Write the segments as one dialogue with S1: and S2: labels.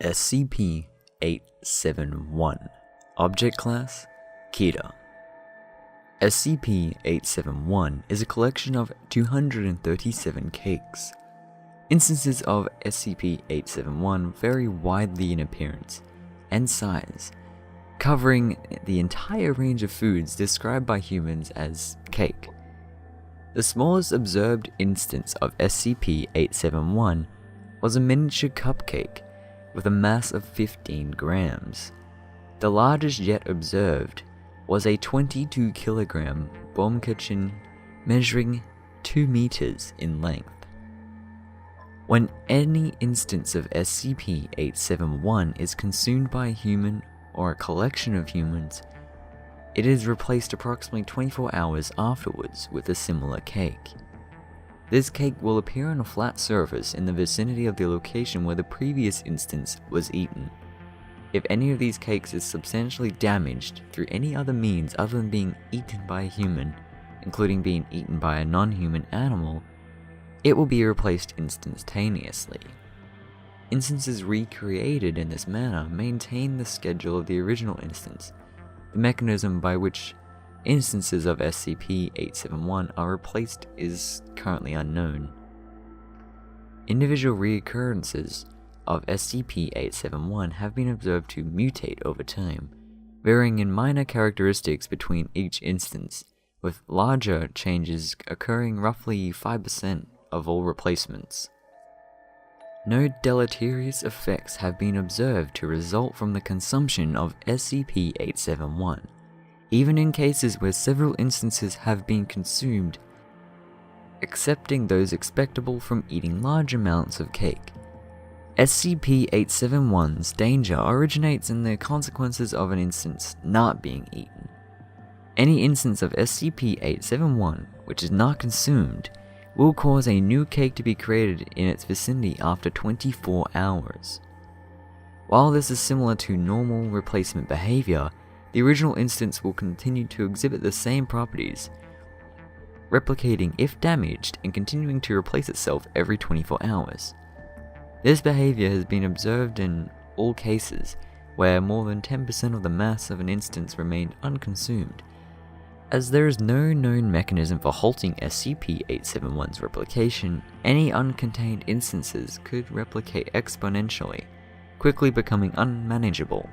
S1: SCP-871 Object Class Kita. SCP-871 is a collection of 237 cakes. Instances of SCP-871 vary widely in appearance and size, covering the entire range of foods described by humans as cake. The smallest observed instance of SCP-871 was a miniature cupcake with a mass of 15 grams. The largest yet observed was a 22 kilogram bomb kitchen measuring 2 meters in length. When any instance of SCP-871 is consumed by a human or a collection of humans, it is replaced approximately 24 hours afterwards with a similar cake. This cake will appear on a flat surface in the vicinity of the location where the previous instance was eaten. If any of these cakes is substantially damaged through any other means other than being eaten by a human, including being eaten by a non-human animal, it will be replaced instantaneously. Instances recreated in this manner maintain the schedule of the original instance. The mechanism by which instances of SCP-871 are replaced is currently unknown. Individual reoccurrences of SCP-871 have been observed to mutate over time, varying in minor characteristics between each instance, with larger changes occurring roughly 5% of all replacements. No deleterious effects have been observed to result from the consumption of SCP-871, even in cases where several instances have been consumed, excepting those expectable from eating large amounts of cake. SCP-871's danger originates in the consequences of an instance not being eaten. Any instance of SCP-871 which is not consumed will cause a new cake to be created in its vicinity after 24 hours. While this is similar to normal replacement behavior, the original instance will continue to exhibit the same properties, replicating if damaged and continuing to replace itself every 24 hours. This behavior has been observed in all cases where more than 10% of the mass of an instance remained unconsumed. As there is no known mechanism for halting SCP-871's replication, any uncontained instances could replicate exponentially, quickly becoming unmanageable.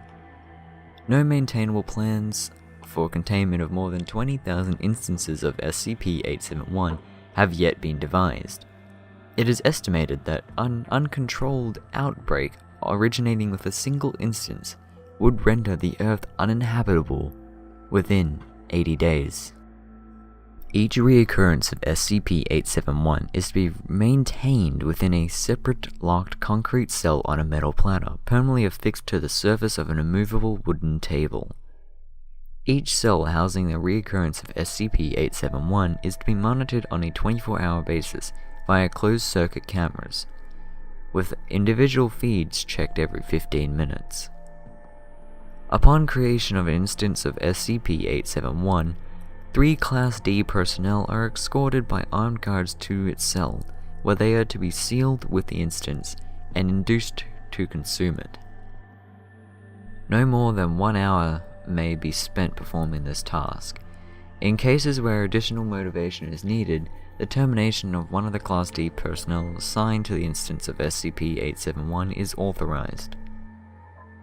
S1: No maintainable plans for containment of more than 20,000 instances of SCP-871 have yet been devised. It is estimated that an uncontrolled outbreak originating with a single instance would render the Earth uninhabitable within 80 days. Each reoccurrence of SCP-871 is to be maintained within a separate locked concrete cell on a metal platter, permanently affixed to the surface of an immovable wooden table. Each cell housing the reoccurrence of SCP-871 is to be monitored on a 24-hour basis via closed-circuit cameras, with individual feeds checked every 15 minutes. Upon creation of an instance of SCP-871, 3 Class D personnel are escorted by armed guards to its cell, where they are to be sealed with the instance and induced to consume it. No more than 1 hour may be spent performing this task. In cases where additional motivation is needed, the termination of one of the Class D personnel assigned to the instance of SCP-871 is authorized.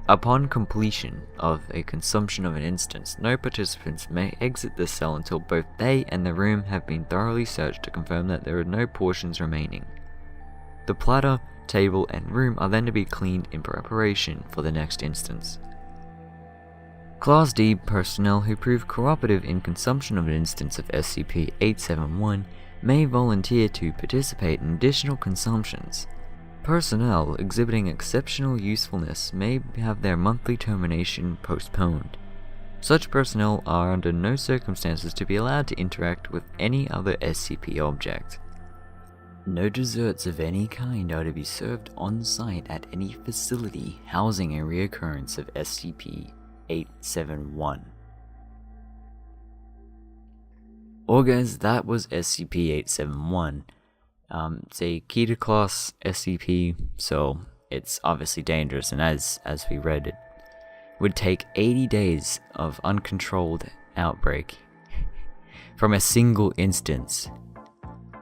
S1: Upon completion of a consumption of an instance, no participants may exit the cell until both they and the room have been thoroughly searched to confirm that there are no portions remaining. The platter, table, and room are then to be cleaned in preparation for the next instance. Class D personnel who prove cooperative in consumption of an instance of SCP-871 may volunteer to participate in additional consumptions. Personnel exhibiting exceptional usefulness may have their monthly termination postponed. Such personnel are under no circumstances to be allowed to interact with any other SCP object. No desserts of any kind are to be served on site at any facility housing a reoccurrence of SCP-871. Or guys, that was SCP-871. It's a Kita class SCP, so it's obviously dangerous, and as we read, it would take 80 days of uncontrolled outbreak from a single instance.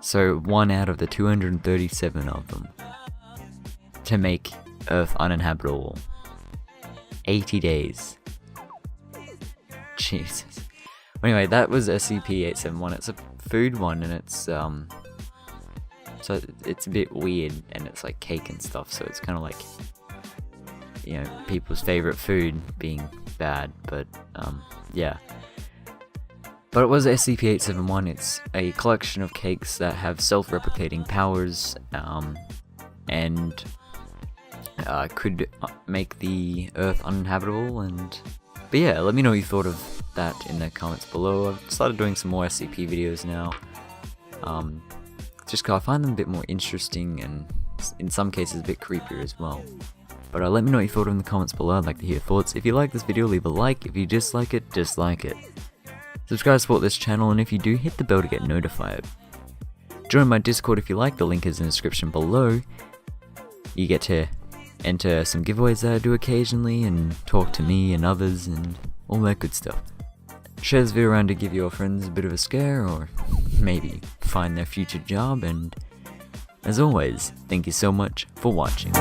S1: So 1 out of the 237 of them to make Earth uninhabitable. 80 days. Jesus. Anyway, that was SCP-871. It's a food one, and it's so it's a bit weird, and it's like cake and stuff, so it's kind of like, you know, people's favorite food being bad, but yeah. But it was SCP-871. It's a collection of cakes that have self-replicating powers, and could make the Earth uninhabitable. But yeah, let me know what you thought of that in the comments below. I've started doing some more SCP videos now, just 'cause I find them a bit more interesting, and in some cases a bit creepier as well. But let me know what you thought in the comments below. I'd like to hear your thoughts. If you like this video, leave a like. If you dislike it, dislike it. Subscribe to support this channel, and if you do, hit the bell to get notified. Join my Discord if you like, the link is in the description below. You get to enter some giveaways that I do occasionally, and talk to me and others, and all that good stuff. Share this video around to give your friends a bit of a scare, or maybe find their future job, and as always, thank you so much for watching.